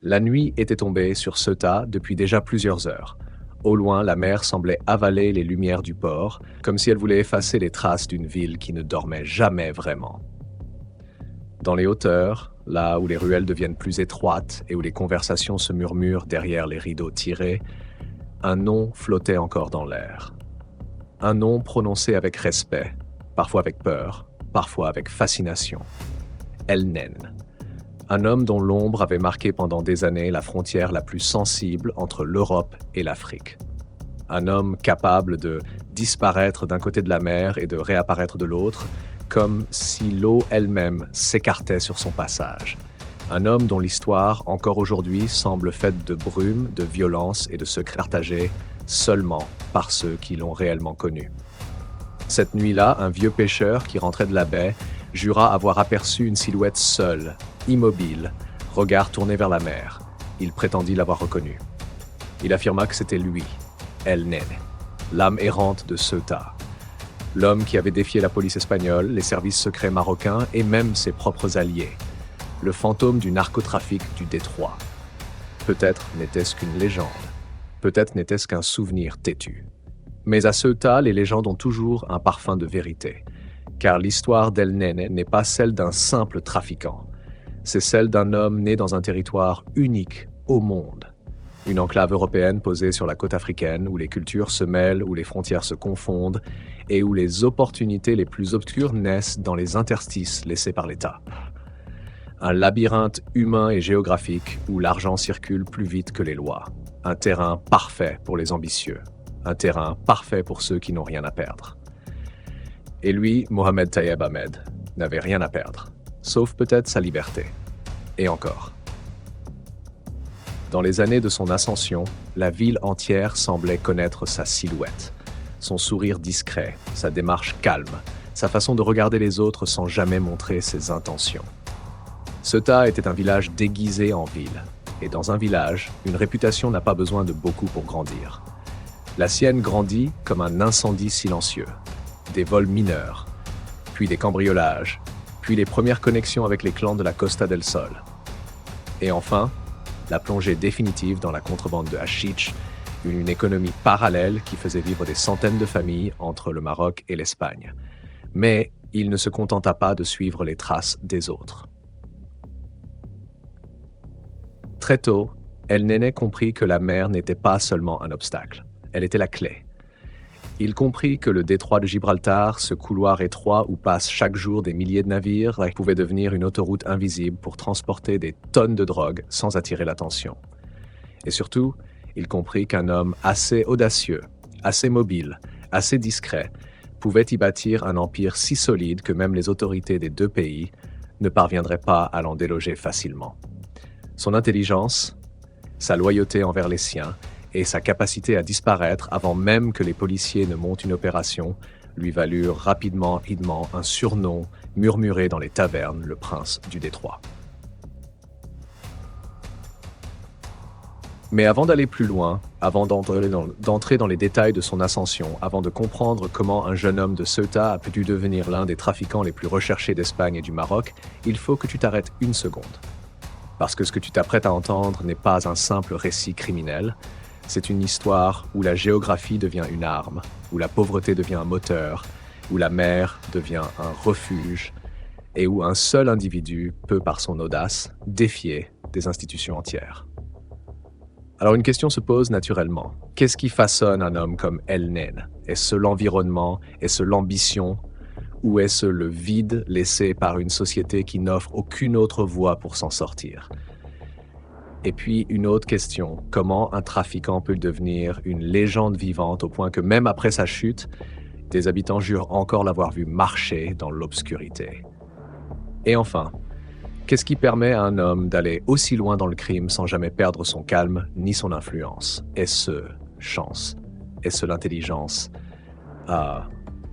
La nuit était tombée sur Ceuta depuis déjà plusieurs heures. Au loin, la mer semblait avaler les lumières du port, comme si elle voulait effacer les traces d'une ville qui ne dormait jamais vraiment. Dans les hauteurs, là où les ruelles deviennent plus étroites et où les conversations se murmurent derrière les rideaux tirés, un nom flottait encore dans l'air. Un nom prononcé avec respect, parfois avec peur, parfois avec fascination. El Nen. Un homme dont l'ombre avait marqué pendant des années la frontière la plus sensible entre l'Europe et l'Afrique. Un homme capable de disparaître d'un côté de la mer et de réapparaître de l'autre, comme si l'eau elle-même s'écartait sur son passage. Un homme dont l'histoire, encore aujourd'hui, semble faite de brume, de violence et de secrets partagés seulement par ceux qui l'ont réellement connu. Cette nuit-là, un vieux pêcheur qui rentrait de la baie jura avoir aperçu une silhouette seule, immobile, regard tourné vers la mer. Il prétendit l'avoir reconnu. Il affirma que c'était lui, El Nene, l'âme errante de Ceuta. L'homme qui avait défié la police espagnole, les services secrets marocains et même ses propres alliés. Le fantôme du narcotrafic du détroit. Peut-être n'était-ce qu'une légende. Peut-être n'était-ce qu'un souvenir têtu. Mais à Ceuta, les légendes ont toujours un parfum de vérité. Car l'histoire d'El Nene n'est pas celle d'un simple trafiquant. C'est celle d'un homme né dans un territoire unique au monde. Une enclave européenne posée sur la côte africaine où les cultures se mêlent, où les frontières se confondent et où les opportunités les plus obscures naissent dans les interstices laissés par l'État. Un labyrinthe humain et géographique où l'argent circule plus vite que les lois. Un terrain parfait pour les ambitieux. Un terrain parfait pour ceux qui n'ont rien à perdre. Et lui, Mohamed Tayeb Ahmed, n'avait rien à perdre, sauf peut-être sa liberté. Et encore. Dans les années de son ascension, la ville entière semblait connaître sa silhouette, son sourire discret, sa démarche calme, sa façon de regarder les autres sans jamais montrer ses intentions. Ceuta était un village déguisé en ville, et dans un village, une réputation n'a pas besoin de beaucoup pour grandir. La sienne grandit comme un incendie silencieux, des vols mineurs, puis des cambriolages, puis les premières connexions avec les clans de la Costa del Sol. Et enfin, la plongée définitive dans la contrebande de hashish, une économie parallèle qui faisait vivre des centaines de familles entre le Maroc et l'Espagne. Mais il ne se contenta pas de suivre les traces des autres. Très tôt, El Nene comprit que la mer n'était pas seulement un obstacle, elle était la clé. Il comprit que le détroit de Gibraltar, ce couloir étroit où passent chaque jour des milliers de navires, pouvait devenir une autoroute invisible pour transporter des tonnes de drogue sans attirer l'attention. Et surtout, il comprit qu'un homme assez audacieux, assez mobile, assez discret, pouvait y bâtir un empire si solide que même les autorités des deux pays ne parviendraient pas à l'en déloger facilement. Son intelligence, sa loyauté envers les siens, et sa capacité à disparaître avant même que les policiers ne montent une opération lui valurent rapidement un surnom murmuré dans les tavernes, le prince du détroit. Mais avant d'aller plus loin, avant d'entrer dans les détails de son ascension, avant de comprendre comment un jeune homme de Ceuta a pu devenir l'un des trafiquants les plus recherchés d'Espagne et du Maroc, il faut que tu t'arrêtes une seconde. Parce que ce que tu t'apprêtes à entendre n'est pas un simple récit criminel, c'est une histoire où la géographie devient une arme, où la pauvreté devient un moteur, où la mer devient un refuge, et où un seul individu peut, par son audace, défier des institutions entières. Alors une question se pose naturellement. Qu'est-ce qui façonne un homme comme El Nene? Est-ce l'environnement? Est-ce l'ambition? Ou est-ce le vide laissé par une société qui n'offre aucune autre voie pour s'en sortir? Et puis une autre question, comment un trafiquant peut devenir une légende vivante au point que même après sa chute, des habitants jurent encore l'avoir vu marcher dans l'obscurité? Et enfin, qu'est-ce qui permet à un homme d'aller aussi loin dans le crime sans jamais perdre son calme ni son influence? Est-ce chance? Est-ce l'intelligence?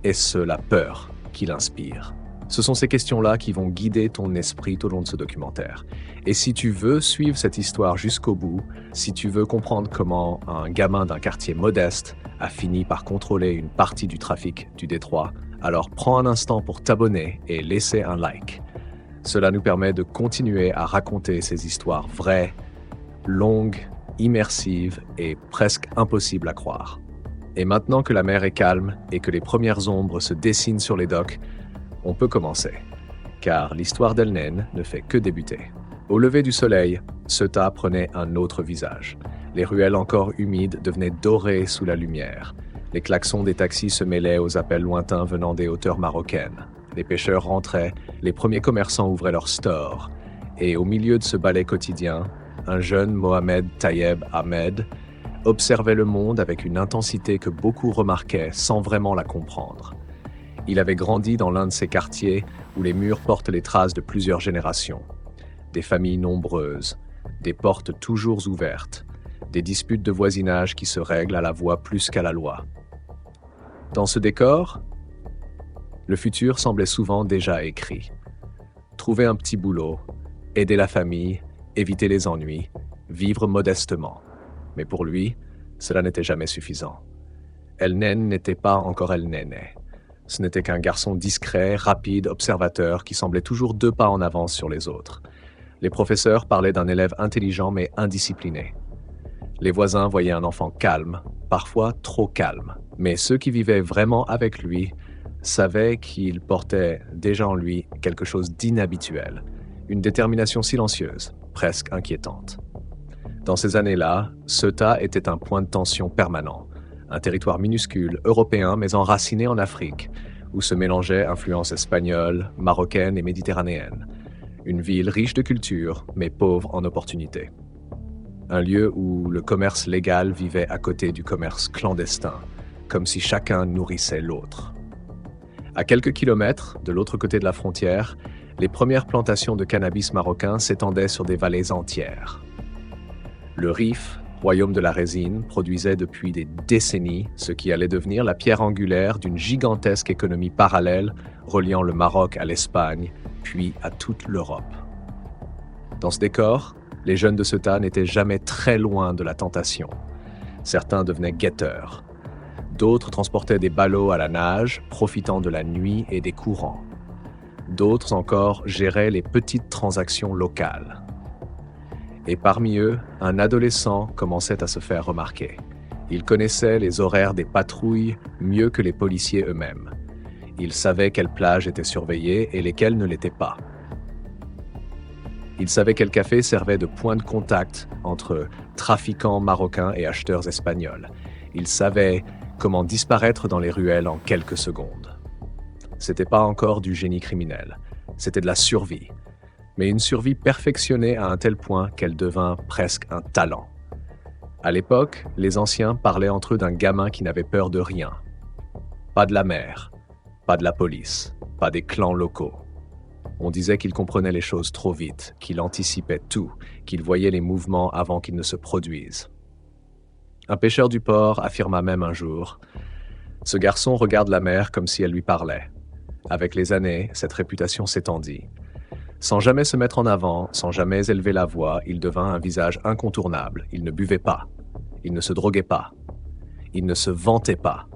Est-ce la peur qui l'inspire? Ce sont ces questions-là qui vont guider ton esprit tout au long de ce documentaire. Et si tu veux suivre cette histoire jusqu'au bout, si tu veux comprendre comment un gamin d'un quartier modeste a fini par contrôler une partie du trafic du détroit, alors prends un instant pour t'abonner et laisser un like. Cela nous permet de continuer à raconter ces histoires vraies longue, immersive et presque impossible à croire. Et maintenant que la mer est calme et que les premières ombres se dessinent sur les docks, on peut commencer. Car l'histoire d'El Nen ne fait que débuter. Au lever du soleil, Ceuta prenait un autre visage. Les ruelles encore humides devenaient dorées sous la lumière. Les klaxons des taxis se mêlaient aux appels lointains venant des hauteurs marocaines. Les pêcheurs rentraient, les premiers commerçants ouvraient leurs stores. Et au milieu de ce ballet quotidien, un jeune Mohamed Tayeb Ahmed observait le monde avec une intensité que beaucoup remarquaient sans vraiment la comprendre. Il avait grandi dans l'un de ces quartiers où les murs portent les traces de plusieurs générations. Des familles nombreuses, des portes toujours ouvertes, des disputes de voisinage qui se règlent à la voix plus qu'à la loi. Dans ce décor, le futur semblait souvent déjà écrit. Trouver un petit boulot, aider la famille, éviter les ennuis, vivre modestement. Mais pour lui, cela n'était jamais suffisant. El Nen n'était pas encore El Nene. Ce n'était qu'un garçon discret, rapide, observateur, qui semblait toujours 2 pas en avance sur les autres. Les professeurs parlaient d'un élève intelligent mais indiscipliné. Les voisins voyaient un enfant calme, parfois trop calme. Mais ceux qui vivaient vraiment avec lui savaient qu'il portait déjà en lui quelque chose d'inhabituel, une détermination silencieuse, presque inquiétante. Dans ces années-là, Ceuta était un point de tension permanent, un territoire minuscule, européen mais enraciné en Afrique, où se mélangeaient influences espagnoles, marocaines et méditerranéennes. Une ville riche de culture, mais pauvre en opportunités. Un lieu où le commerce légal vivait à côté du commerce clandestin, comme si chacun nourrissait l'autre. À quelques kilomètres, de l'autre côté de la frontière, les premières plantations de cannabis marocain s'étendaient sur des vallées entières. Le Rif, royaume de la résine, produisait depuis des décennies ce qui allait devenir la pierre angulaire d'une gigantesque économie parallèle reliant le Maroc à l'Espagne, puis à toute l'Europe. Dans ce décor, les jeunes de Ceuta n'étaient jamais très loin de la tentation. Certains devenaient guetteurs. D'autres transportaient des ballots à la nage, profitant de la nuit et des courants. D'autres encore géraient les petites transactions locales. Et parmi eux, un adolescent commençait à se faire remarquer. Il connaissait les horaires des patrouilles mieux que les policiers eux-mêmes. Il savait quelles plages étaient surveillées et lesquelles ne l'étaient pas. Il savait quel café servait de point de contact entre trafiquants marocains et acheteurs espagnols. Il savait comment disparaître dans les ruelles en quelques secondes. C'était pas encore du génie criminel, c'était de la survie. Mais une survie perfectionnée à un tel point qu'elle devint presque un talent. À l'époque, les anciens parlaient entre eux d'un gamin qui n'avait peur de rien. Pas de la mer, pas de la police, pas des clans locaux. On disait qu'il comprenait les choses trop vite, qu'il anticipait tout, qu'il voyait les mouvements avant qu'ils ne se produisent. Un pêcheur du port affirma même un jour « Ce garçon regarde la mer comme si elle lui parlait. » Avec les années, cette réputation s'étendit. Sans jamais se mettre en avant, sans jamais élever la voix, il devint un visage incontournable. Il ne buvait pas, il ne se droguait pas, il ne se vantait pas,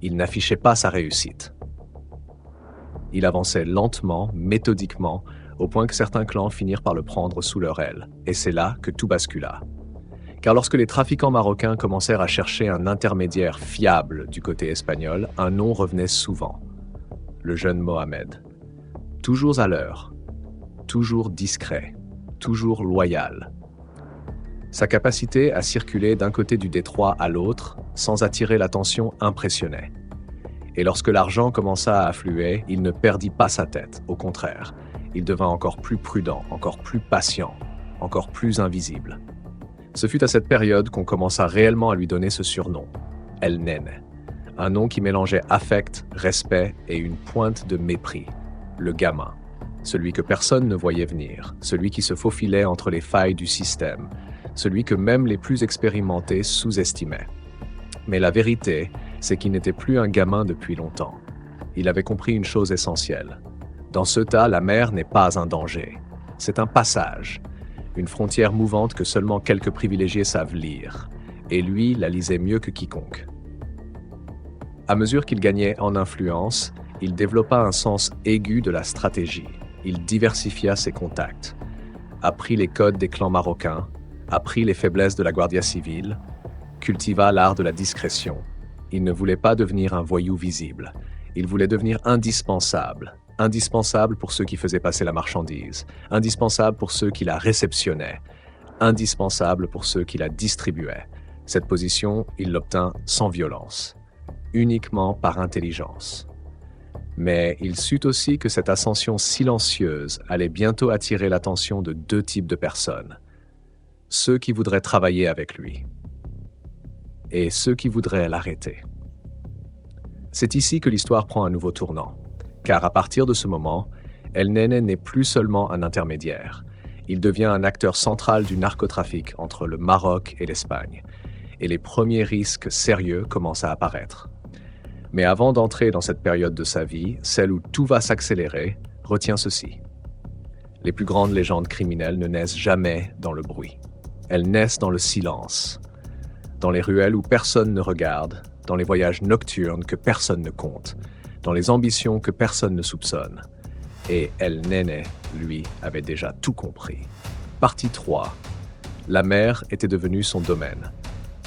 il n'affichait pas sa réussite. Il avançait lentement, méthodiquement, au point que certains clans finirent par le prendre sous leur aile. Et c'est là que tout bascula. Car lorsque les trafiquants marocains commencèrent à chercher un intermédiaire fiable du côté espagnol, un nom revenait souvent. Le jeune Mohamed. Toujours à l'heure, toujours discret, toujours loyal. Sa capacité à circuler d'un côté du détroit à l'autre, sans attirer l'attention, impressionnait. Et lorsque l'argent commença à affluer, il ne perdit pas sa tête, au contraire. Il devint encore plus prudent, encore plus patient, encore plus invisible. Ce fut à cette période qu'on commença réellement à lui donner ce surnom, El Nene. Un nom qui mélangeait affect, respect et une pointe de mépris. Le gamin. Celui que personne ne voyait venir. Celui qui se faufilait entre les failles du système. Celui que même les plus expérimentés sous-estimaient. Mais la vérité, c'est qu'il n'était plus un gamin depuis longtemps. Il avait compris une chose essentielle. Dans Ceuta, la mer n'est pas un danger. C'est un passage. Une frontière mouvante que seulement quelques privilégiés savent lire. Et lui la lisait mieux que quiconque. À mesure qu'il gagnait en influence, il développa un sens aigu de la stratégie. Il diversifia ses contacts, apprit les codes des clans marocains, apprit les faiblesses de la Guardia Civile, cultiva l'art de la discrétion. Il ne voulait pas devenir un voyou visible. Il voulait devenir indispensable. Indispensable pour ceux qui faisaient passer la marchandise. Indispensable pour ceux qui la réceptionnaient. Indispensable pour ceux qui la distribuaient. Cette position, il l'obtint sans violence, uniquement par intelligence. Mais il sut aussi que cette ascension silencieuse allait bientôt attirer l'attention de deux types de personnes. Ceux qui voudraient travailler avec lui et ceux qui voudraient l'arrêter. C'est ici que l'histoire prend un nouveau tournant, car à partir de ce moment, El Nene n'est plus seulement un intermédiaire. Il devient un acteur central du narcotrafic entre le Maroc et l'Espagne, et les premiers risques sérieux commencent à apparaître. Mais avant d'entrer dans cette période de sa vie, celle où tout va s'accélérer, retiens ceci. Les plus grandes légendes criminelles ne naissent jamais dans le bruit. Elles naissent dans le silence, dans les ruelles où personne ne regarde, dans les voyages nocturnes que personne ne compte, dans les ambitions que personne ne soupçonne. Et El Nene, lui, avait déjà tout compris. Partie 3. La mer était devenue son domaine.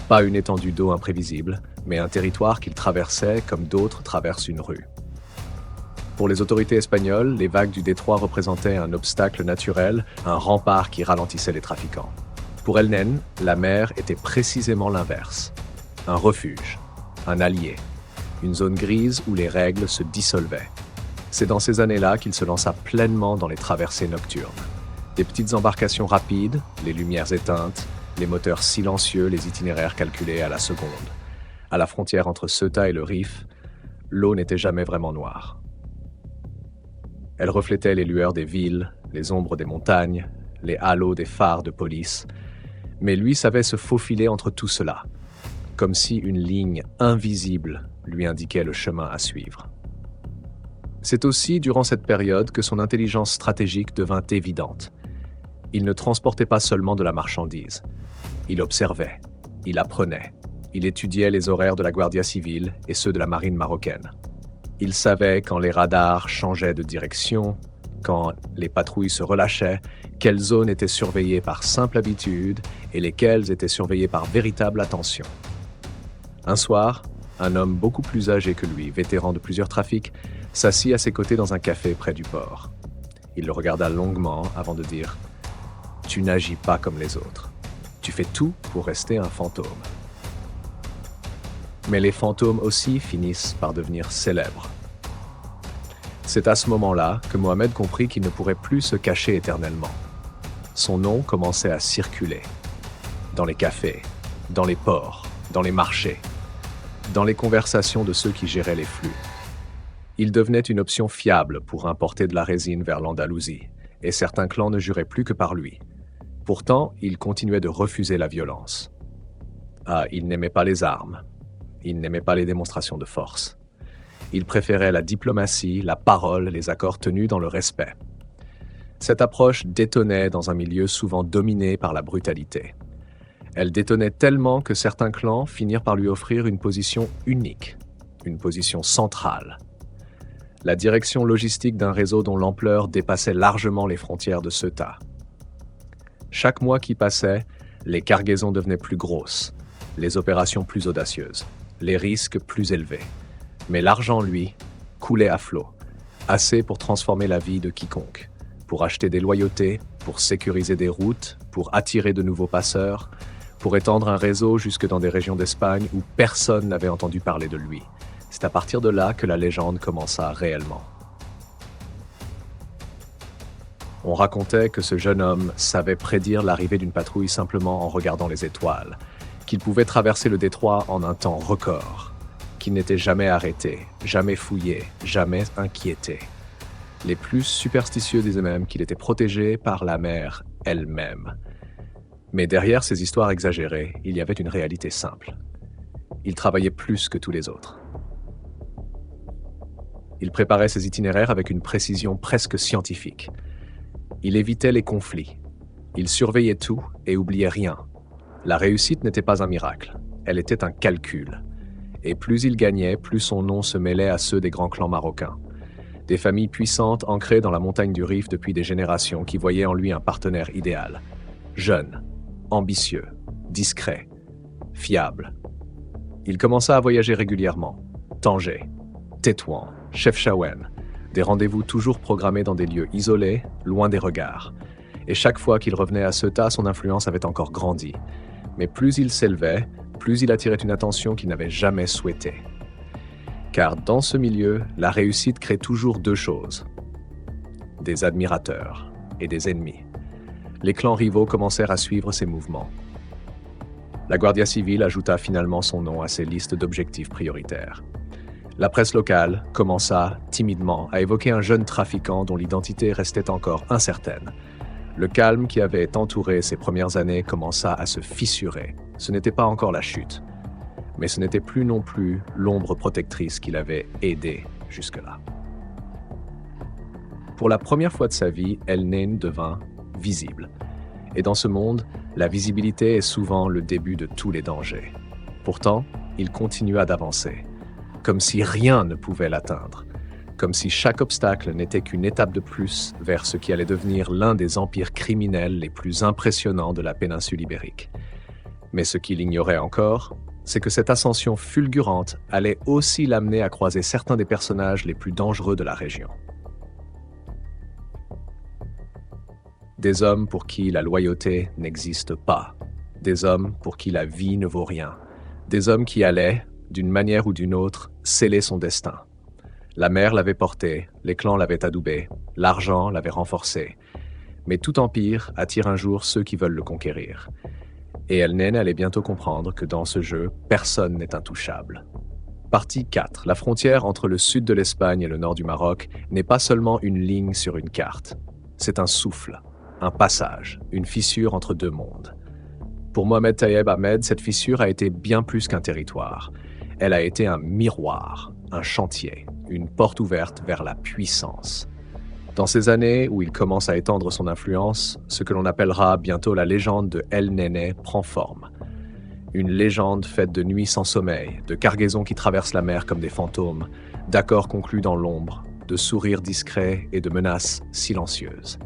Pas une étendue d'eau imprévisible, mais un territoire qu'il traversait comme d'autres traversent une rue. Pour les autorités espagnoles, les vagues du détroit représentaient un obstacle naturel, un rempart qui ralentissait les trafiquants. Pour El Nene, la mer était précisément l'inverse. Un refuge, un allié, une zone grise où les règles se dissolvaient. C'est dans ces années-là qu'il se lança pleinement dans les traversées nocturnes. Des petites embarcations rapides, les lumières éteintes, les moteurs silencieux, les itinéraires calculés à la seconde. À la frontière entre Ceuta et le Rif, l'eau n'était jamais vraiment noire. Elle reflétait les lueurs des villes, les ombres des montagnes, les halos des phares de police, mais lui savait se faufiler entre tout cela, comme si une ligne invisible lui indiquait le chemin à suivre. C'est aussi durant cette période que son intelligence stratégique devint évidente. Il ne transportait pas seulement de la marchandise. Il observait, il apprenait, il étudiait les horaires de la Guardia Civile et ceux de la marine marocaine. Il savait quand les radars changeaient de direction, quand les patrouilles se relâchaient, quelles zones étaient surveillées par simple habitude et lesquelles étaient surveillées par véritable attention. Un soir, un homme beaucoup plus âgé que lui, vétéran de plusieurs trafics, s'assit à ses côtés dans un café près du port. Il le regarda longuement avant de dire « Tu n'agis pas comme les autres. Tu fais tout pour rester un fantôme. » Mais les fantômes aussi finissent par devenir célèbres. C'est à ce moment-là que Mohamed comprit qu'il ne pourrait plus se cacher éternellement. Son nom commençait à circuler. Dans les cafés, dans les ports, dans les marchés, dans les conversations de ceux qui géraient les flux. Il devenait une option fiable pour importer de la résine vers l'Andalousie, et certains clans ne juraient plus que par lui. Pourtant, il continuait de refuser la violence. Ah, il n'aimait pas les armes. Il n'aimait pas les démonstrations de force. Il préférait la diplomatie, la parole, les accords tenus dans le respect. Cette approche détonnait dans un milieu souvent dominé par la brutalité. Elle détonnait tellement que certains clans finirent par lui offrir une position unique, une position centrale. La direction logistique d'un réseau dont l'ampleur dépassait largement les frontières de Ceuta. Chaque mois qui passait, les cargaisons devenaient plus grosses, les opérations plus audacieuses, les risques plus élevés. Mais l'argent, lui, coulait à flot, assez pour transformer la vie de quiconque, pour acheter des loyautés, pour sécuriser des routes, pour attirer de nouveaux passeurs, pour étendre un réseau jusque dans des régions d'Espagne où personne n'avait entendu parler de lui. C'est à partir de là que la légende commença réellement. On racontait que ce jeune homme savait prédire l'arrivée d'une patrouille simplement en regardant les étoiles, qu'il pouvait traverser le détroit en un temps record, qu'il n'était jamais arrêté, jamais fouillé, jamais inquiété. Les plus superstitieux disaient même qu'il était protégé par la mer elle-même. Mais derrière ces histoires exagérées, il y avait une réalité simple. Il travaillait plus que tous les autres. Il préparait ses itinéraires avec une précision presque scientifique. Il évitait les conflits. Il surveillait tout et oubliait rien. La réussite n'était pas un miracle, elle était un calcul. Et plus il gagnait, plus son nom se mêlait à ceux des grands clans marocains. Des familles puissantes ancrées dans la montagne du Rif depuis des générations qui voyaient en lui un partenaire idéal. Jeune, ambitieux, discret, fiable. Il commença à voyager régulièrement. Tanger, Tétouan, Chefchaouen, des rendez-vous toujours programmés dans des lieux isolés, loin des regards. Et chaque fois qu'il revenait à Ceuta, son influence avait encore grandi. Mais plus il s'élevait, plus il attirait une attention qu'il n'avait jamais souhaitée. Car dans ce milieu, la réussite crée toujours deux choses. Des admirateurs et des ennemis. Les clans rivaux commencèrent à suivre ses mouvements. La Guardia Civile ajouta finalement son nom à ses listes d'objectifs prioritaires. La presse locale commença, timidement, à évoquer un jeune trafiquant dont l'identité restait encore incertaine. Le calme qui avait entouré ses premières années commença à se fissurer. Ce n'était pas encore la chute, mais ce n'était plus non plus l'ombre protectrice qui l'avait aidé jusque-là. Pour la première fois de sa vie, El Nen devint visible. Et dans ce monde, la visibilité est souvent le début de tous les dangers. Pourtant, il continua d'avancer, comme si rien ne pouvait l'atteindre, comme si chaque obstacle n'était qu'une étape de plus vers ce qui allait devenir l'un des empires criminels les plus impressionnants de la péninsule ibérique. Mais ce qu'il ignorait encore, c'est que cette ascension fulgurante allait aussi l'amener à croiser certains des personnages les plus dangereux de la région. Des hommes pour qui la loyauté n'existe pas, des hommes pour qui la vie ne vaut rien, des hommes qui allaient, d'une manière ou d'une autre, sceller son destin. La mer l'avait porté, les clans l'avaient adoubé, l'argent l'avait renforcé. Mais tout empire attire un jour ceux qui veulent le conquérir. Et El Nen allait bientôt comprendre que dans ce jeu, personne n'est intouchable. Partie 4. La frontière entre le sud de l'Espagne et le nord du Maroc n'est pas seulement une ligne sur une carte. C'est un souffle, un passage, une fissure entre deux mondes. Pour Mohamed Tayeb Ahmed, cette fissure a été bien plus qu'un territoire. Elle a été un miroir, un chantier, une porte ouverte vers la puissance. Dans ces années où il commence à étendre son influence, ce que l'on appellera bientôt la légende de El Nene prend forme. Une légende faite de nuits sans sommeil, de cargaisons qui traversent la mer comme des fantômes, d'accords conclus dans l'ombre, de sourires discrets et de menaces silencieuses.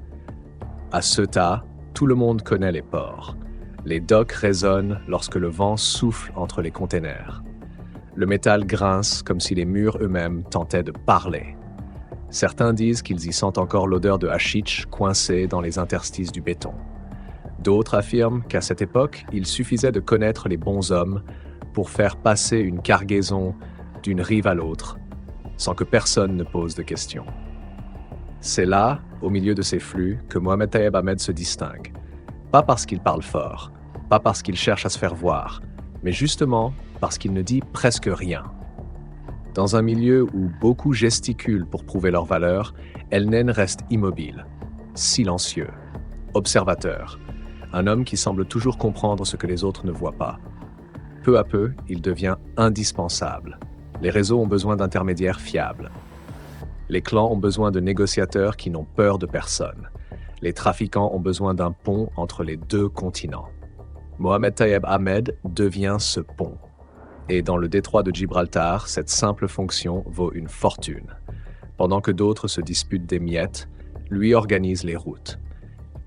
À Ceuta, tout le monde connaît les ports. Les docks résonnent lorsque le vent souffle entre les containers. Le métal grince comme si les murs eux-mêmes tentaient de parler. Certains disent qu'ils y sentent encore l'odeur de hachich coincée dans les interstices du béton. D'autres affirment qu'à cette époque, il suffisait de connaître les bons hommes pour faire passer une cargaison d'une rive à l'autre, sans que personne ne pose de questions. C'est là, au milieu de ces flux, que Mohamed Tayeb Ahmed se distingue. Pas parce qu'il parle fort, pas parce qu'il cherche à se faire voir, mais justement parce qu'il ne dit presque rien. Dans un milieu où beaucoup gesticulent pour prouver leur valeur, El Nen reste immobile, silencieux, observateur, un homme qui semble toujours comprendre ce que les autres ne voient pas. Peu à peu, il devient indispensable. Les réseaux ont besoin d'intermédiaires fiables. Les clans ont besoin de négociateurs qui n'ont peur de personne. Les trafiquants ont besoin d'un pont entre les deux continents. Mohamed Tayeb Ahmed devient ce pont. Et dans le détroit de Gibraltar, cette simple fonction vaut une fortune. Pendant que d'autres se disputent des miettes, lui organise les routes.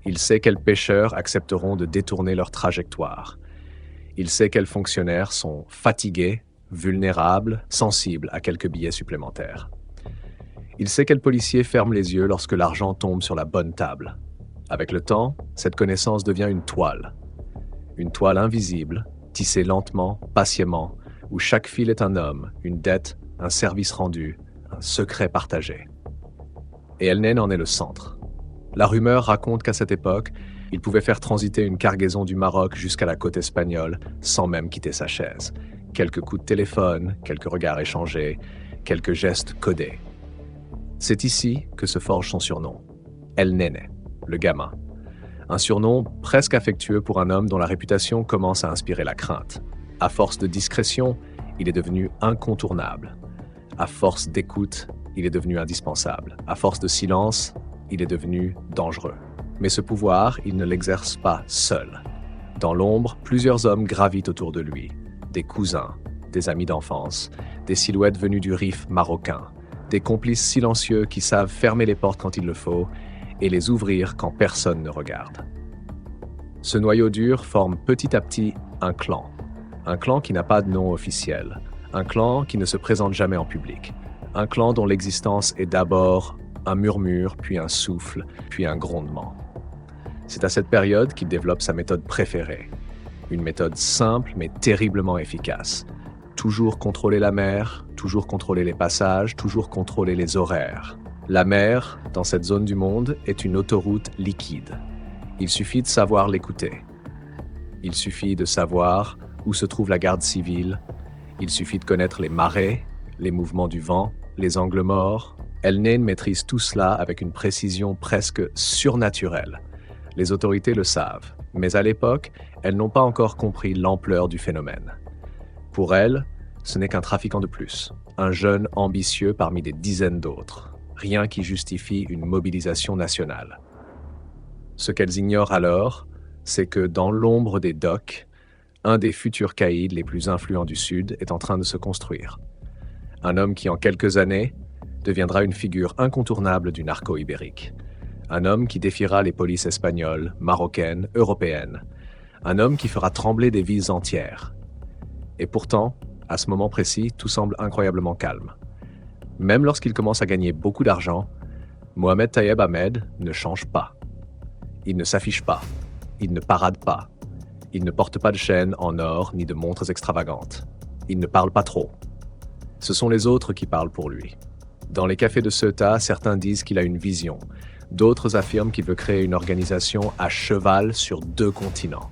Il sait quels pêcheurs accepteront de détourner leur trajectoire. Il sait quels fonctionnaires sont fatigués, vulnérables, sensibles à quelques billets supplémentaires. Il sait quels policiers ferment les yeux lorsque l'argent tombe sur la bonne table. Avec le temps, cette connaissance devient une toile. Une toile invisible, tissée lentement, patiemment, où chaque fil est un homme, une dette, un service rendu, un secret partagé. Et El Nen en est le centre. La rumeur raconte qu'à cette époque, il pouvait faire transiter une cargaison du Maroc jusqu'à la côte espagnole sans même quitter sa chaise. Quelques coups de téléphone, quelques regards échangés, quelques gestes codés. C'est ici que se forge son surnom, El Nene, le gamin. Un surnom presque affectueux pour un homme dont la réputation commence à inspirer la crainte. À force de discrétion, il est devenu incontournable. À force d'écoute, il est devenu indispensable. À force de silence, il est devenu dangereux. Mais ce pouvoir, il ne l'exerce pas seul. Dans l'ombre, plusieurs hommes gravitent autour de lui. Des cousins, des amis d'enfance, des silhouettes venues du Rif marocain, des complices silencieux qui savent fermer les portes quand il le faut et les ouvrir quand personne ne regarde. Ce noyau dur forme petit à petit un clan. Un clan qui n'a pas de nom officiel. Un clan qui ne se présente jamais en public. Un clan dont l'existence est d'abord un murmure, puis un souffle, puis un grondement. C'est à cette période qu'il développe sa méthode préférée. Une méthode simple mais terriblement efficace. Toujours contrôler la mer, toujours contrôler les passages, toujours contrôler les horaires. La mer, dans cette zone du monde, est une autoroute liquide. Il suffit de savoir l'écouter. Il suffit de savoir où se trouve la garde civile. Il suffit de connaître les marées, les mouvements du vent, les angles morts. Elneny maîtrise tout cela avec une précision presque surnaturelle. Les autorités le savent, mais à l'époque, elles n'ont pas encore compris l'ampleur du phénomène. Pour elles, ce n'est qu'un trafiquant de plus, un jeune ambitieux parmi des dizaines d'autres, rien qui justifie une mobilisation nationale. Ce qu'elles ignorent alors, c'est que dans l'ombre des docks, un des futurs caïds les plus influents du Sud est en train de se construire. Un homme qui, en quelques années, deviendra une figure incontournable du narco ibérique. Un homme qui défiera les polices espagnoles, marocaines, européennes. Un homme qui fera trembler des villes entières. Et pourtant, à ce moment précis, tout semble incroyablement calme. Même lorsqu'il commence à gagner beaucoup d'argent, Mohamed Tayeb Ahmed ne change pas. Il ne s'affiche pas. Il ne parade pas. Il ne porte pas de chaînes en or ni de montres extravagantes. Il ne parle pas trop. Ce sont les autres qui parlent pour lui. Dans les cafés de Ceuta, certains disent qu'il a une vision. D'autres affirment qu'il veut créer une organisation à cheval sur 2 continents.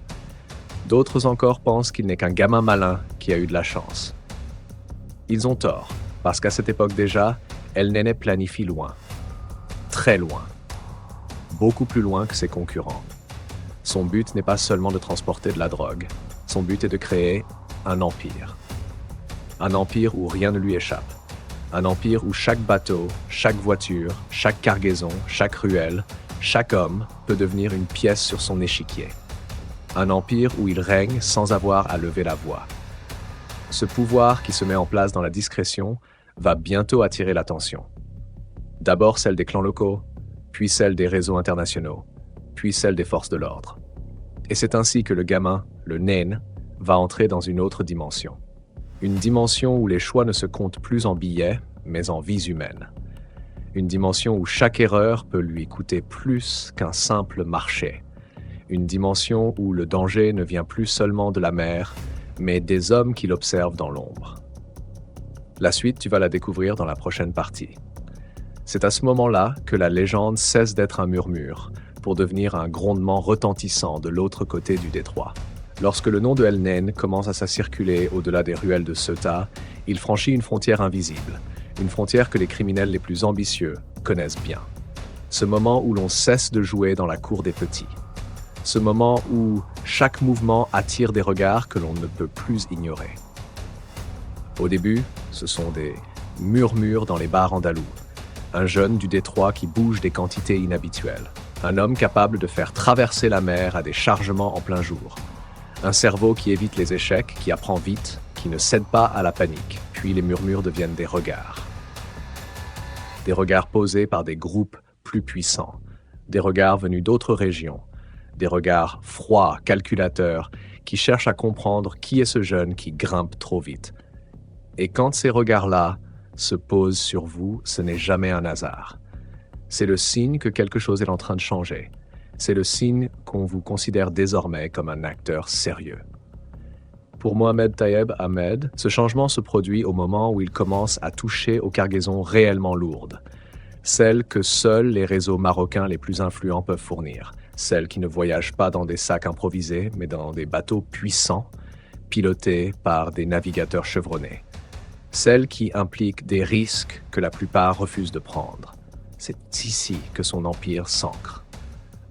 D'autres encore pensent qu'il n'est qu'un gamin malin qui a eu de la chance. Ils ont tort, parce qu'à cette époque déjà, Elneny planifie loin. Très loin. Beaucoup plus loin que ses concurrents. Son but n'est pas seulement de transporter de la drogue. Son but est de créer un empire. Un empire où rien ne lui échappe. Un empire où chaque bateau, chaque voiture, chaque cargaison, chaque ruelle, chaque homme peut devenir une pièce sur son échiquier. Un empire où il règne sans avoir à lever la voix. Ce pouvoir qui se met en place dans la discrétion va bientôt attirer l'attention. D'abord celle des clans locaux, puis celle des réseaux internationaux, puis celle des forces de l'ordre. Et c'est ainsi que le gamin, le Nene, va entrer dans une autre dimension. Une dimension où les choix ne se comptent plus en billets, mais en vies humaines. Une dimension où chaque erreur peut lui coûter plus qu'un simple marché. Une dimension où le danger ne vient plus seulement de la mer, mais des hommes qui l'observent dans l'ombre. La suite, tu vas la découvrir dans la prochaine partie. C'est à ce moment-là que la légende cesse d'être un murmure, pour devenir un grondement retentissant de l'autre côté du détroit. Lorsque le nom de Elneny commence à circuler au-delà des ruelles de Ceuta, il franchit une frontière invisible, une frontière que les criminels les plus ambitieux connaissent bien. Ce moment où l'on cesse de jouer dans la cour des petits. Ce moment où chaque mouvement attire des regards que l'on ne peut plus ignorer. Au début, ce sont des murmures dans les bars andalous. Un jeune du détroit qui bouge des quantités inhabituelles. Un homme capable de faire traverser la mer à des chargements en plein jour. Un cerveau qui évite les échecs, qui apprend vite, qui ne cède pas à la panique. Puis les murmures deviennent des regards. Des regards posés par des groupes plus puissants. Des regards venus d'autres régions. Des regards froids, calculateurs, qui cherchent à comprendre qui est ce jeune qui grimpe trop vite. Et quand ces regards-là se posent sur vous, ce n'est jamais un hasard. C'est le signe que quelque chose est en train de changer. C'est le signe qu'on vous considère désormais comme un acteur sérieux. Pour Mohamed Tayeb Ahmed, ce changement se produit au moment où il commence à toucher aux cargaisons réellement lourdes, celles que seuls les réseaux marocains les plus influents peuvent fournir, celles qui ne voyagent pas dans des sacs improvisés, mais dans des bateaux puissants, pilotés par des navigateurs chevronnés, celles qui impliquent des risques que la plupart refusent de prendre. C'est ici que son empire s'ancre.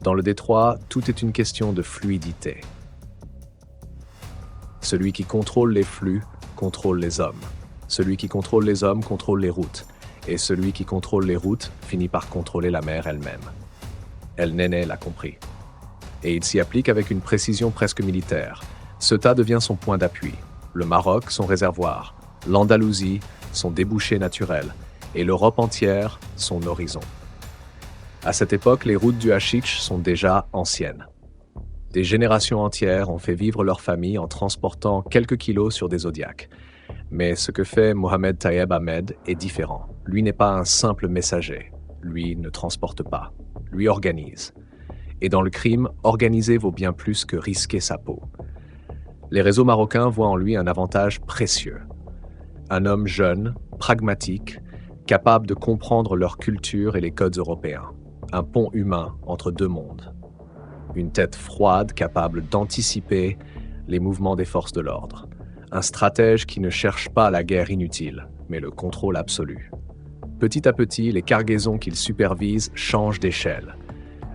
Dans le détroit, tout est une question de fluidité. Celui qui contrôle les flux contrôle les hommes. Celui qui contrôle les hommes contrôle les routes. Et celui qui contrôle les routes finit par contrôler la mer elle-même. Elneny l'a compris. Et il s'y applique avec une précision presque militaire. Ceuta devient son point d'appui. Le Maroc, son réservoir. L'Andalousie, son débouché naturel. Et l'Europe entière, son horizon. À cette époque, les routes du Hachich sont déjà anciennes. Des générations entières ont fait vivre leur famille en transportant quelques kilos sur des Zodiacs. Mais ce que fait Mohamed Tayeb Ahmed est différent. Lui n'est pas un simple messager. Lui ne transporte pas. Lui organise. Et dans le crime, organiser vaut bien plus que risquer sa peau. Les réseaux marocains voient en lui un avantage précieux. Un homme jeune, pragmatique, capable de comprendre leur culture et les codes européens. Un pont humain entre deux mondes. Une tête froide capable d'anticiper les mouvements des forces de l'ordre. Un stratège qui ne cherche pas la guerre inutile, mais le contrôle absolu. Petit à petit, les cargaisons qu'il supervise changent d'échelle.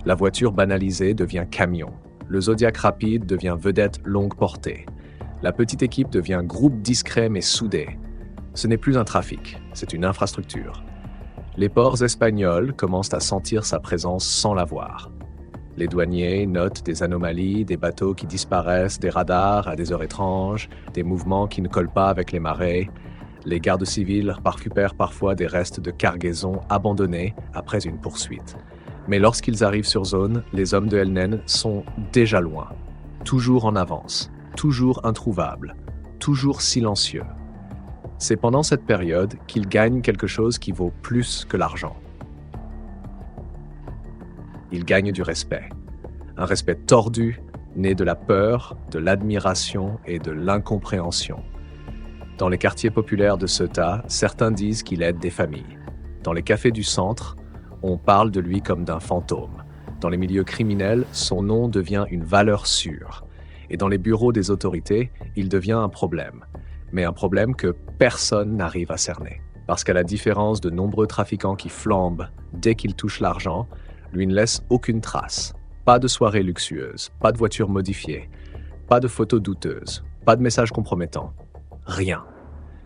La voiture banalisée devient camion. Le Zodiac rapide devient vedette longue portée. La petite équipe devient groupe discret mais soudé. Ce n'est plus un trafic, c'est une infrastructure. Les ports espagnols commencent à sentir sa présence sans la voir. Les douaniers notent des anomalies, des bateaux qui disparaissent, des radars à des heures étranges, des mouvements qui ne collent pas avec les marées. Les gardes civils récupèrent parfois des restes de cargaisons abandonnés après une poursuite. Mais lorsqu'ils arrivent sur zone, les hommes de LN sont déjà loin, toujours en avance, toujours introuvables, toujours silencieux. C'est pendant cette période qu'ils gagnent quelque chose qui vaut plus que l'argent. Ils gagnent du respect. Un respect tordu, né de la peur, de l'admiration et de l'incompréhension. Dans les quartiers populaires de Ceuta, certains disent qu'il aide des familles. Dans les cafés du centre, on parle de lui comme d'un fantôme. Dans les milieux criminels, son nom devient une valeur sûre. Et dans les bureaux des autorités, il devient un problème. Mais un problème que personne n'arrive à cerner. Parce qu'à la différence de nombreux trafiquants qui flambent dès qu'ils touchent l'argent, lui ne laisse aucune trace. Pas de soirée luxueuse, pas de voiture modifiée, pas de photos douteuses, pas de messages compromettants. Rien.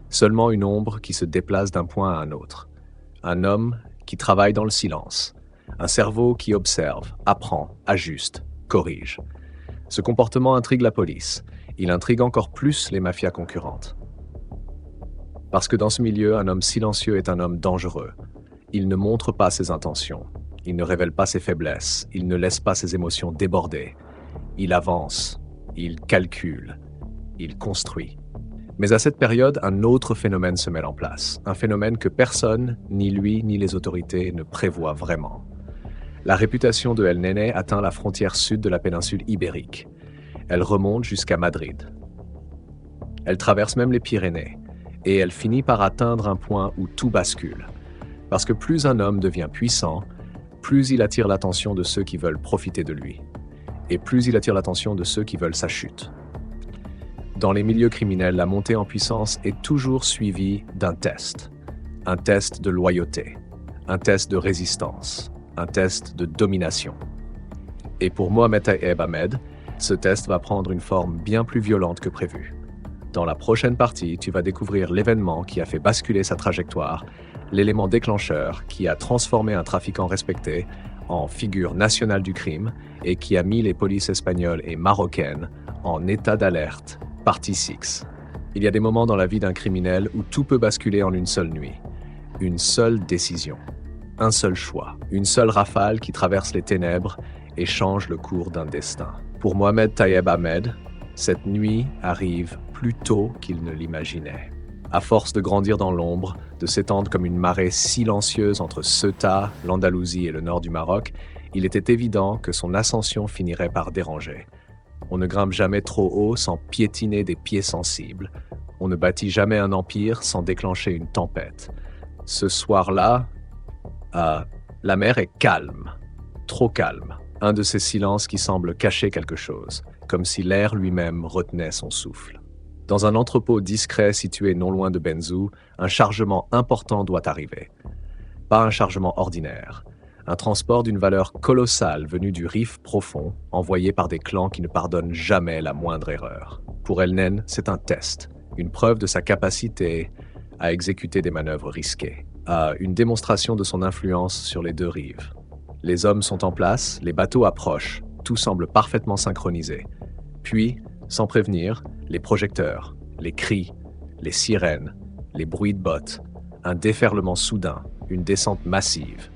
Seulement une ombre qui se déplace d'un point à un autre. Un homme qui travaille dans le silence. Un cerveau qui observe, apprend, ajuste, corrige. Ce comportement intrigue la police. Il intrigue encore plus les mafias concurrentes. Parce que dans ce milieu, un homme silencieux est un homme dangereux. Il ne montre pas ses intentions. Il ne révèle pas ses faiblesses. Il ne laisse pas ses émotions déborder. Il avance. Il calcule. Il construit. Mais à cette période, un autre phénomène se met en place. Un phénomène que personne, ni lui ni les autorités, ne prévoient vraiment. La réputation de El Nene atteint la frontière sud de la péninsule ibérique. Elle remonte jusqu'à Madrid. Elle traverse même les Pyrénées. Et elle finit par atteindre un point où tout bascule. Parce que plus un homme devient puissant, plus il attire l'attention de ceux qui veulent profiter de lui. Et plus il attire l'attention de ceux qui veulent sa chute. Dans les milieux criminels, la montée en puissance est toujours suivie d'un test. Un test de loyauté, un test de résistance, un test de domination. Et pour Mohamed Tayeb Ahmed, ce test va prendre une forme bien plus violente que prévu. Dans la prochaine partie, tu vas découvrir l'événement qui a fait basculer sa trajectoire, l'élément déclencheur qui a transformé un trafiquant respecté en figure nationale du crime et qui a mis les polices espagnoles et marocaines en état d'alerte. Partie 6. Il y a des moments dans la vie d'un criminel où tout peut basculer en une seule nuit. Une seule décision. Un seul choix. Une seule rafale qui traverse les ténèbres et change le cours d'un destin. Pour Mohamed Tayeb Ahmed, cette nuit arrive plus tôt qu'il ne l'imaginait. À force de grandir dans l'ombre, de s'étendre comme une marée silencieuse entre Ceuta, l'Andalousie et le nord du Maroc, il était évident que son ascension finirait par déranger. On ne grimpe jamais trop haut sans piétiner des pieds sensibles. On ne bâtit jamais un empire sans déclencher une tempête. Ce soir-là, la mer est calme, trop calme. Un de ces silences qui semblent cacher quelque chose, comme si l'air lui-même retenait son souffle. Dans un entrepôt discret situé non loin de Benzou, un chargement important doit arriver. Pas un chargement ordinaire. Un transport d'une valeur colossale venu du Rif profond, envoyé par des clans qui ne pardonnent jamais la moindre erreur. Pour El Nen, c'est un test, une preuve de sa capacité à exécuter des manœuvres risquées, une démonstration de son influence sur les deux rives. Les hommes sont en place, les bateaux approchent, tout semble parfaitement synchronisé. Puis, sans prévenir, les projecteurs, les cris, les sirènes, les bruits de bottes, un déferlement soudain, une descente massive.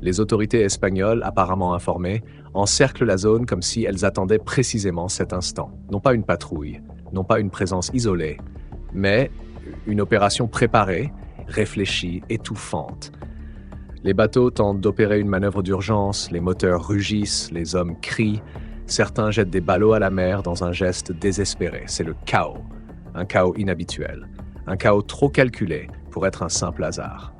Les autorités espagnoles, apparemment informées, encerclent la zone comme si elles attendaient précisément cet instant. Non pas une patrouille, non pas une présence isolée, mais une opération préparée, réfléchie, étouffante. Les bateaux tentent d'opérer une manœuvre d'urgence, les moteurs rugissent, les hommes crient, certains jettent des ballots à la mer dans un geste désespéré. C'est le chaos, un chaos inhabituel, un chaos trop calculé pour être un simple hasard.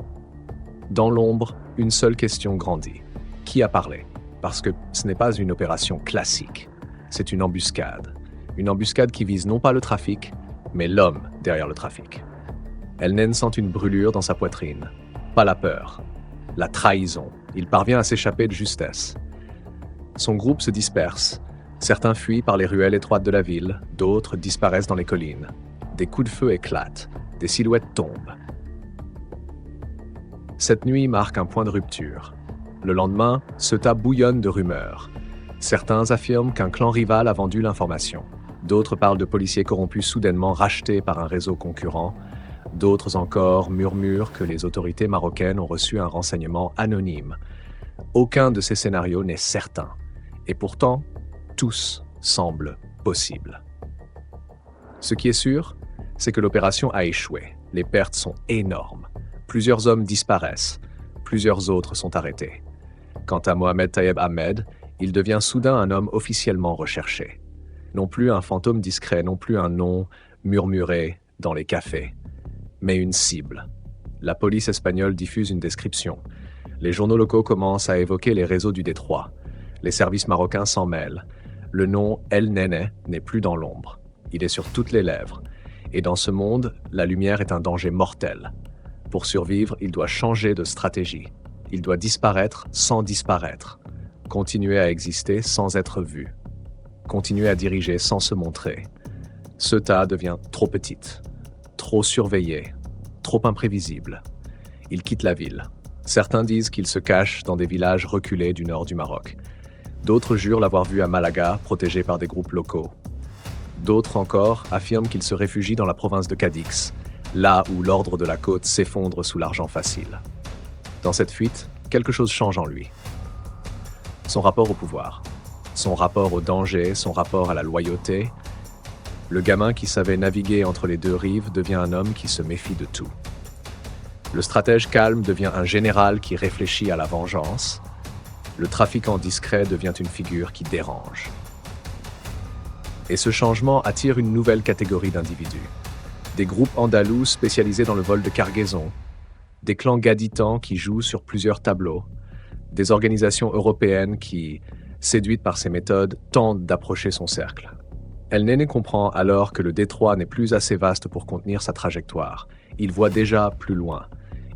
Dans l'ombre, une seule question grandit. Qui a parlé? Parce que ce n'est pas une opération classique, c'est une embuscade. Une embuscade qui vise non pas le trafic, mais l'homme derrière le trafic. Elnen sent une brûlure dans sa poitrine. Pas la peur, la trahison. Il parvient à s'échapper de justesse. Son groupe se disperse. Certains fuient par les ruelles étroites de la ville, d'autres disparaissent dans les collines. Des coups de feu éclatent, des silhouettes tombent. Cette nuit marque un point de rupture. Le lendemain, Ceuta bouillonne de rumeurs. Certains affirment qu'un clan rival a vendu l'information. D'autres parlent de policiers corrompus soudainement rachetés par un réseau concurrent. D'autres encore murmurent que les autorités marocaines ont reçu un renseignement anonyme. Aucun de ces scénarios n'est certain. Et pourtant, tous semblent possibles. Ce qui est sûr, c'est que l'opération a échoué. Les pertes sont énormes. Plusieurs hommes disparaissent. Plusieurs autres sont arrêtés. Quant à Mohamed Tayeb Ahmed, il devient soudain un homme officiellement recherché. Non plus un fantôme discret, non plus un nom murmuré dans les cafés, mais une cible. La police espagnole diffuse une description. Les journaux locaux commencent à évoquer les réseaux du Détroit. Les services marocains s'en mêlent. Le nom El Nene n'est plus dans l'ombre. Il est sur toutes les lèvres. Et dans ce monde, la lumière est un danger mortel. Pour survivre, il doit changer de stratégie. Il doit disparaître sans disparaître. Continuer à exister sans être vu. Continuer à diriger sans se montrer. Ceuta devient trop petite, trop surveillée, trop imprévisible. Il quitte la ville. Certains disent qu'il se cache dans des villages reculés du nord du Maroc. D'autres jurent l'avoir vu à Malaga, protégé par des groupes locaux. D'autres encore affirment qu'il se réfugie dans la province de Cadix, là où l'ordre de la côte s'effondre sous l'argent facile. Dans cette fuite, quelque chose change en lui. Son rapport au pouvoir, son rapport au danger, son rapport à la loyauté. Le gamin qui savait naviguer entre les deux rives devient un homme qui se méfie de tout. Le stratège calme devient un général qui réfléchit à la vengeance. Le trafiquant discret devient une figure qui dérange. Et ce changement attire une nouvelle catégorie d'individus. Des groupes andalous spécialisés dans le vol de cargaison, des clans gaditans qui jouent sur plusieurs tableaux, des organisations européennes qui, séduites par ces méthodes, tentent d'approcher son cercle. El Nene comprend alors que le détroit n'est plus assez vaste pour contenir sa trajectoire. Il voit déjà plus loin.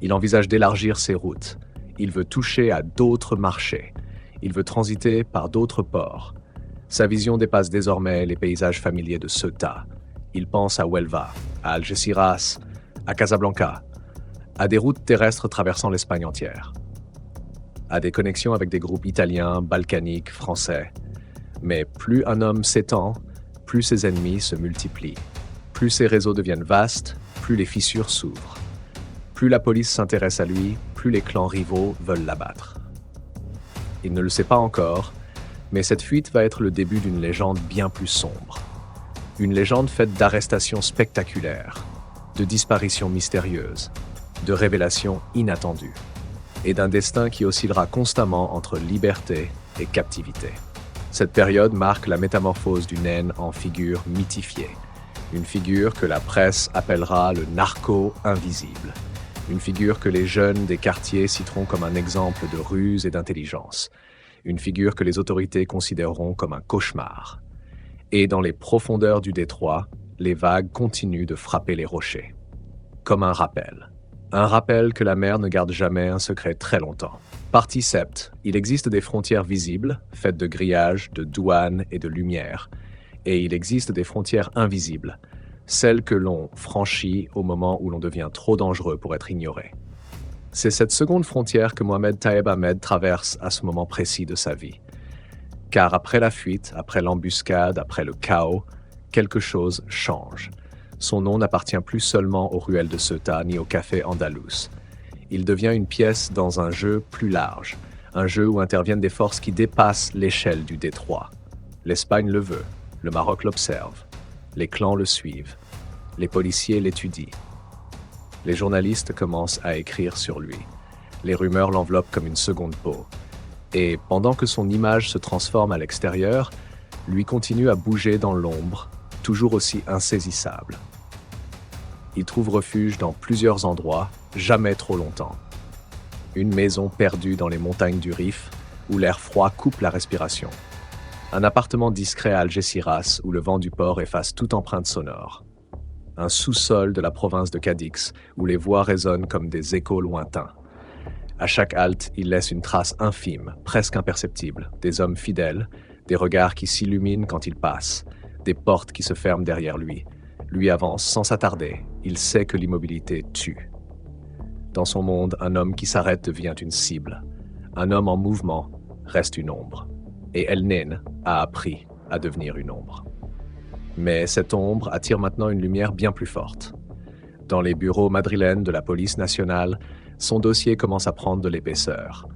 Il envisage d'élargir ses routes. Il veut toucher à d'autres marchés. Il veut transiter par d'autres ports. Sa vision dépasse désormais les paysages familiers de Ceuta. Il pense à Huelva, à Algeciras, à Casablanca, à des routes terrestres traversant l'Espagne entière, à des connexions avec des groupes italiens, balkaniques, français. Mais plus un homme s'étend, plus ses ennemis se multiplient. Plus ses réseaux deviennent vastes, plus les fissures s'ouvrent. Plus la police s'intéresse à lui, plus les clans rivaux veulent l'abattre. Il ne le sait pas encore, mais cette fuite va être le début d'une légende bien plus sombre. Une légende faite d'arrestations spectaculaires, de disparitions mystérieuses, de révélations inattendues, et d'un destin qui oscillera constamment entre liberté et captivité. Cette période marque la métamorphose du naine en figure mythifiée, une figure que la presse appellera le narco invisible, une figure que les jeunes des quartiers citeront comme un exemple de ruse et d'intelligence, une figure que les autorités considéreront comme un cauchemar. Et dans les profondeurs du détroit, les vagues continuent de frapper les rochers. Comme un rappel. Un rappel que la mer ne garde jamais un secret très longtemps. Partie sept, il existe des frontières visibles, faites de grillages, de douanes et de lumière. Et il existe des frontières invisibles, celles que l'on franchit au moment où l'on devient trop dangereux pour être ignoré. C'est cette seconde frontière que Mohamed Tayeb Ahmed traverse à ce moment précis de sa vie. Car après la fuite, après l'embuscade, après le chaos, quelque chose change. Son nom n'appartient plus seulement aux ruelles de Ceuta ni au café andalous. Il devient une pièce dans un jeu plus large, Un jeu où interviennent des forces qui dépassent l'échelle du détroit. L'Espagne le veut, le Maroc l'observe, les clans le suivent, les policiers l'étudient. Les journalistes commencent à écrire sur lui. Les rumeurs l'enveloppent comme une seconde peau. Et pendant que son image se transforme à l'extérieur, lui continue à bouger dans l'ombre, toujours aussi insaisissable. Il trouve refuge dans plusieurs endroits, jamais trop longtemps. Une maison perdue dans les montagnes du Rif, où l'air froid coupe la respiration. Un appartement discret à Algeciras, où le vent du port efface toute empreinte sonore. Un sous-sol de la province de Cadix, où les voix résonnent comme des échos lointains. À chaque halte, il laisse une trace infime, presque imperceptible, des hommes fidèles, des regards qui s'illuminent quand il passe, des portes qui se ferment derrière lui. Lui avance sans s'attarder, il sait que l'immobilité tue. Dans son monde, un homme qui s'arrête devient une cible. Un homme en mouvement reste une ombre. Et El Nen a appris à devenir une ombre. Mais cette ombre attire maintenant une lumière bien plus forte. Dans les bureaux madrilènes de la police nationale, son dossier commence à prendre de l'épaisseur.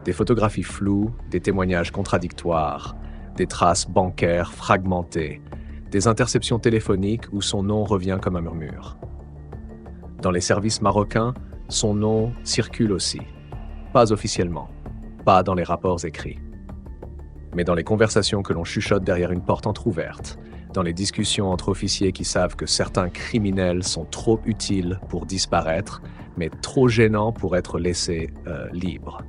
Des photographies floues, des témoignages contradictoires, des traces bancaires fragmentées, des interceptions téléphoniques où son nom revient comme un murmure. Dans les services marocains, son nom circule aussi. Pas officiellement, pas dans les rapports écrits. Mais dans les conversations que l'on chuchote derrière une porte entr'ouverte, dans les discussions entre officiers qui savent que certains criminels sont trop utiles pour disparaître, mais trop gênants pour être laissés libres.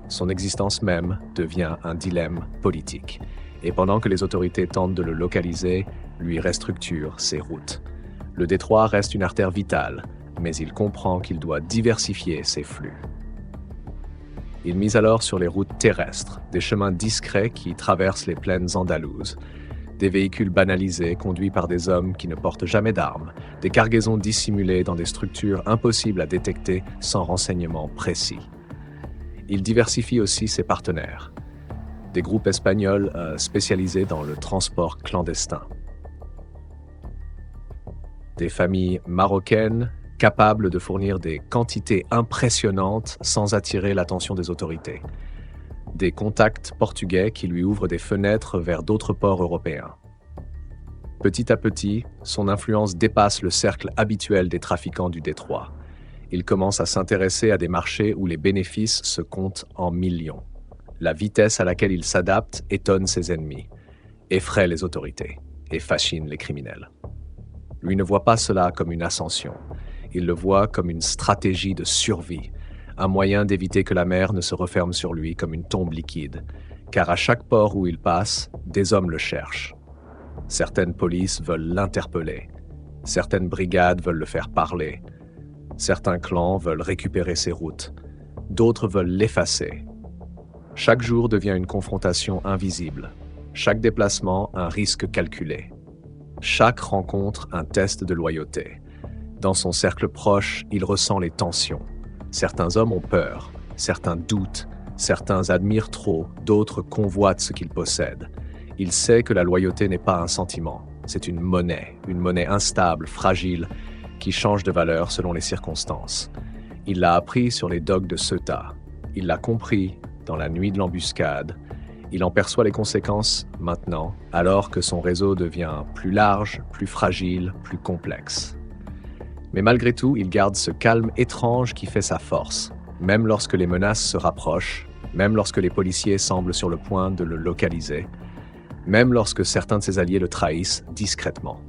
Son existence même devient un dilemme politique. Et pendant que les autorités tentent de le localiser, lui restructure ses routes. Le détroit reste une artère vitale, mais il comprend qu'il doit diversifier ses flux. Il mise alors sur les routes terrestres, des chemins discrets qui traversent les plaines andalouses, des véhicules banalisés conduits par des hommes qui ne portent jamais d'armes, des cargaisons dissimulées dans des structures impossibles à détecter sans renseignements précis. Il diversifie aussi ses partenaires, des groupes espagnols spécialisés dans le transport clandestin, des familles marocaines capables de fournir des quantités impressionnantes sans attirer l'attention des autorités, des contacts portugais qui lui ouvrent des fenêtres vers d'autres ports européens. Petit à petit, son influence dépasse le cercle habituel des trafiquants du détroit. Il commence à s'intéresser à des marchés où les bénéfices se comptent en millions. La vitesse à laquelle il s'adapte étonne ses ennemis, effraie les autorités et fascine les criminels. Lui ne voit pas cela comme une ascension. Il le voit comme une stratégie de survie, un moyen d'éviter que la mer ne se referme sur lui comme une tombe liquide, car à chaque port où il passe, des hommes le cherchent. Certaines polices veulent l'interpeller, certaines brigades veulent le faire parler, certains clans veulent récupérer ses routes, d'autres veulent l'effacer. Chaque jour devient une confrontation invisible, chaque déplacement un risque calculé, chaque rencontre un test de loyauté. Dans son cercle proche, il ressent les tensions. Certains hommes ont peur, certains doutent, certains admirent trop, d'autres convoitent ce qu'ils possèdent. Il sait que la loyauté n'est pas un sentiment, c'est une monnaie instable, fragile, qui change de valeur selon les circonstances. Il l'a appris sur les docks de Ceuta, il l'a compris dans la nuit de l'embuscade, il en perçoit les conséquences maintenant, alors que son réseau devient plus large, plus fragile, plus complexe. Mais malgré tout, il garde ce calme étrange qui fait sa force, même lorsque les menaces se rapprochent, même lorsque les policiers semblent sur le point de le localiser, même lorsque certains de ses alliés le trahissent discrètement.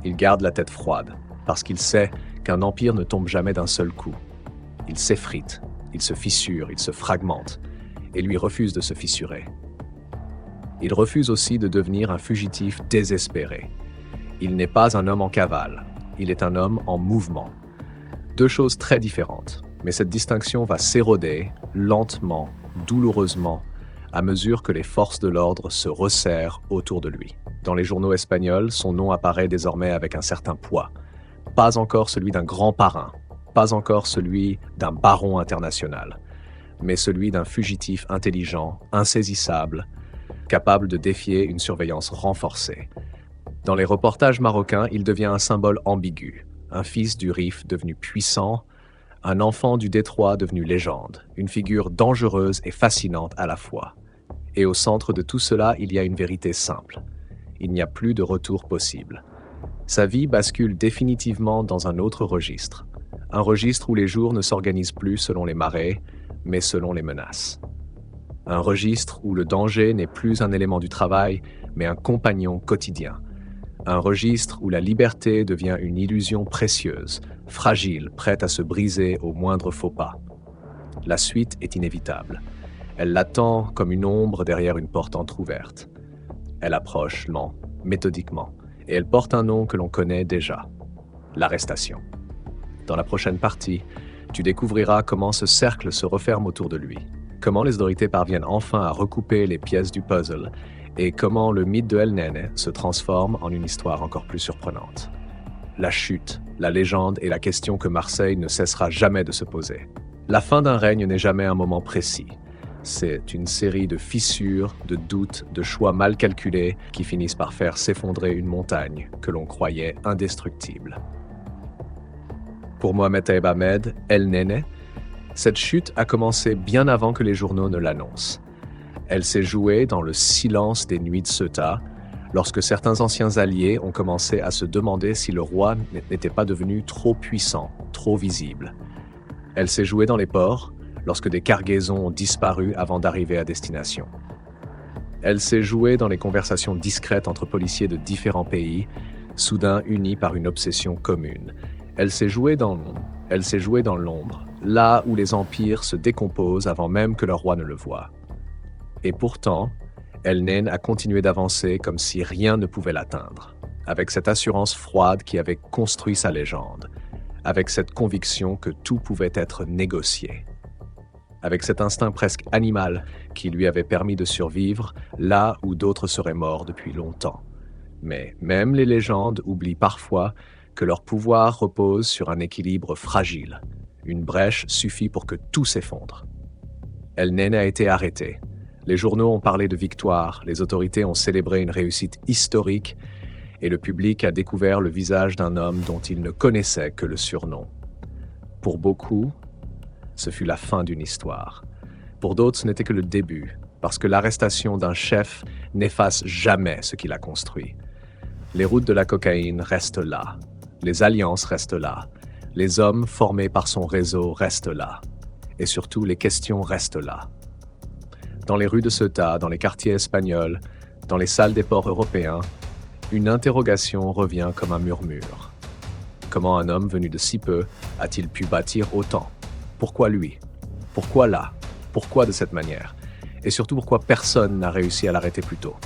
Il garde la tête froide, parce qu'il sait qu'un empire ne tombe jamais d'un seul coup. Il s'effrite, il se fissure, il se fragmente, et lui refuse de se fissurer. Il refuse aussi de devenir un fugitif désespéré. Il n'est pas un homme en cavale, il est un homme en mouvement. Deux choses très différentes, mais cette distinction va s'éroder lentement, douloureusement, à mesure que les forces de l'ordre se resserrent autour de lui. Dans les journaux espagnols, son nom apparaît désormais avec un certain poids. Pas encore celui d'un grand parrain, pas encore celui d'un baron international, mais celui d'un fugitif intelligent, insaisissable, capable de défier une surveillance renforcée. Dans les reportages marocains, il devient un symbole ambigu, un fils du Rif devenu puissant, Un enfant du détroit devenu légende, une figure dangereuse et fascinante à la fois. Et au centre de tout cela, il y a une vérité simple. Il n'y a plus de retour possible. Sa vie bascule définitivement dans un autre registre. Un registre où les jours ne s'organisent plus selon les marées, mais selon les menaces. Un registre où le danger n'est plus un élément du travail, mais un compagnon quotidien. Un registre où la liberté devient une illusion précieuse, fragile, prête à se briser au moindre faux pas. La suite est inévitable. Elle l'attend comme une ombre derrière une porte entr'ouverte. Elle approche lent, méthodiquement, et elle porte un nom que l'on connaît déjà, l'arrestation. Dans la prochaine partie, tu découvriras comment ce cercle se referme autour de lui, comment les autorités parviennent enfin à recouper les pièces du puzzle, et comment le mythe de El Nene se transforme en une histoire encore plus surprenante. La chute, la légende et la question que Marseille ne cessera jamais de se poser. La fin d'un règne n'est jamais un moment précis. C'est une série de fissures, de doutes, de choix mal calculés qui finissent par faire s'effondrer une montagne que l'on croyait indestructible. Pour Mohamed Taïeb Ahmed, El Nene, cette chute a commencé bien avant que les journaux ne l'annoncent. Elle s'est jouée dans le silence des nuits de Ceuta, lorsque certains anciens alliés ont commencé à se demander si le roi n'était pas devenu trop puissant, trop visible. Elle s'est jouée dans les ports, lorsque des cargaisons ont disparu avant d'arriver à destination. Elle s'est jouée dans les conversations discrètes entre policiers de différents pays, soudain unis par une obsession commune. Elle s'est jouée dans l'ombre. Elle s'est jouée dans l'ombre, là où les empires se décomposent avant même que leur roi ne le voie. Et pourtant, El Nene a continué d'avancer comme si rien ne pouvait l'atteindre, avec cette assurance froide qui avait construit sa légende, avec cette conviction que tout pouvait être négocié, avec cet instinct presque animal qui lui avait permis de survivre là où d'autres seraient morts depuis longtemps. Mais même les légendes oublient parfois que leur pouvoir repose sur un équilibre fragile. Une brèche suffit pour que tout s'effondre. El Nene a été arrêté. Les journaux ont parlé de victoire, les autorités ont célébré une réussite historique et le public a découvert le visage d'un homme dont il ne connaissait que le surnom. Pour beaucoup, ce fut la fin d'une histoire. Pour d'autres, ce n'était que le début, parce que l'arrestation d'un chef n'efface jamais ce qu'il a construit. Les routes de la cocaïne restent là, les alliances restent là, les hommes formés par son réseau restent là, et surtout les questions restent là. Dans les rues de Ceuta, dans les quartiers espagnols, dans les salles des ports européens, une interrogation revient comme un murmure. Comment un homme venu de si peu a-t-il pu bâtir autant? Pourquoi lui? Pourquoi là? Pourquoi de cette manière? Et surtout pourquoi personne n'a réussi à l'arrêter plus tôt?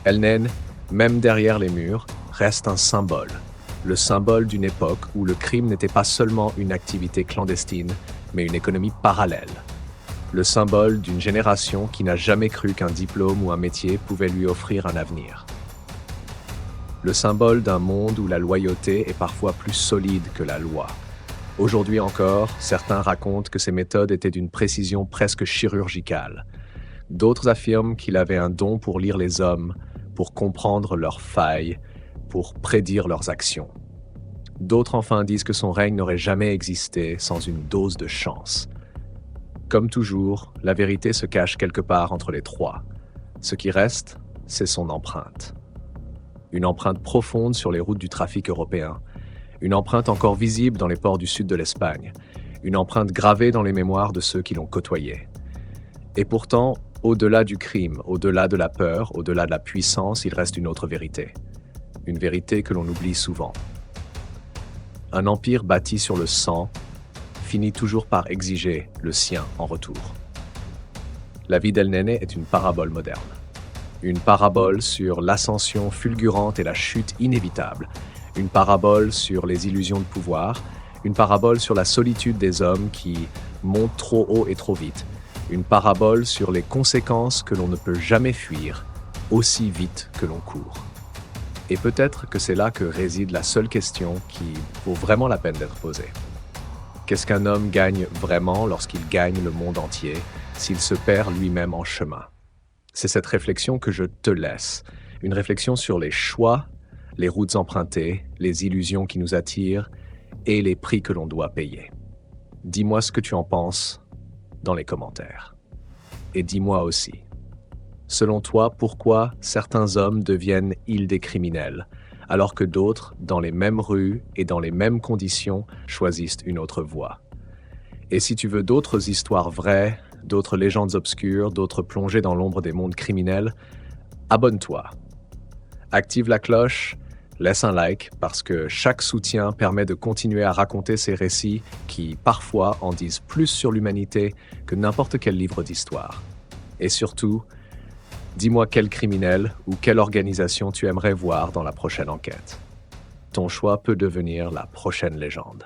El Nene, même derrière les murs, reste un symbole. Le symbole d'une époque où le crime n'était pas seulement une activité clandestine, mais une économie parallèle. Le symbole d'une génération qui n'a jamais cru qu'un diplôme ou un métier pouvait lui offrir un avenir. Le symbole d'un monde où la loyauté est parfois plus solide que la loi. Aujourd'hui encore, certains racontent que ses méthodes étaient d'une précision presque chirurgicale. D'autres affirment qu'il avait un don pour lire les hommes, pour comprendre leurs failles, pour prédire leurs actions. D'autres enfin disent que son règne n'aurait jamais existé sans une dose de chance. Comme toujours, la vérité se cache quelque part entre les trois. Ce qui reste, c'est son empreinte. Une empreinte profonde sur les routes du trafic européen. Une empreinte encore visible dans les ports du sud de l'Espagne. Une empreinte gravée dans les mémoires de ceux qui l'ont côtoyé. Et pourtant, au-delà du crime, au-delà de la peur, au-delà de la puissance, il reste une autre vérité. Une vérité que l'on oublie souvent. Un empire bâti sur le sang finit toujours par exiger le sien en retour. La vie d'El Nene est une parabole moderne. Une parabole sur l'ascension fulgurante et la chute inévitable. Une parabole sur les illusions de pouvoir. Une parabole sur la solitude des hommes qui montent trop haut et trop vite. Une parabole sur les conséquences que l'on ne peut jamais fuir, aussi vite que l'on court. Et peut-être que c'est là que réside la seule question qui vaut vraiment la peine d'être posée. Qu'est-ce qu'un homme gagne vraiment lorsqu'il gagne le monde entier, s'il se perd lui-même en chemin? C'est cette réflexion que je te laisse. Une réflexion sur les choix, les routes empruntées, les illusions qui nous attirent et les prix que l'on doit payer. Dis-moi ce que tu en penses dans les commentaires. Et dis-moi aussi, selon toi, pourquoi certains hommes deviennent îles des criminels, alors que d'autres, dans les mêmes rues et dans les mêmes conditions, choisissent une autre voie? Et si tu veux d'autres histoires vraies, d'autres légendes obscures, d'autres plongées dans l'ombre des mondes criminels, abonne-toi. Active la cloche, laisse un like parce que chaque soutien permet de continuer à raconter ces récits qui, parfois, en disent plus sur l'humanité que n'importe quel livre d'histoire. Et surtout, dis-moi quel criminel ou quelle organisation tu aimerais voir dans la prochaine enquête. Ton choix peut devenir la prochaine légende.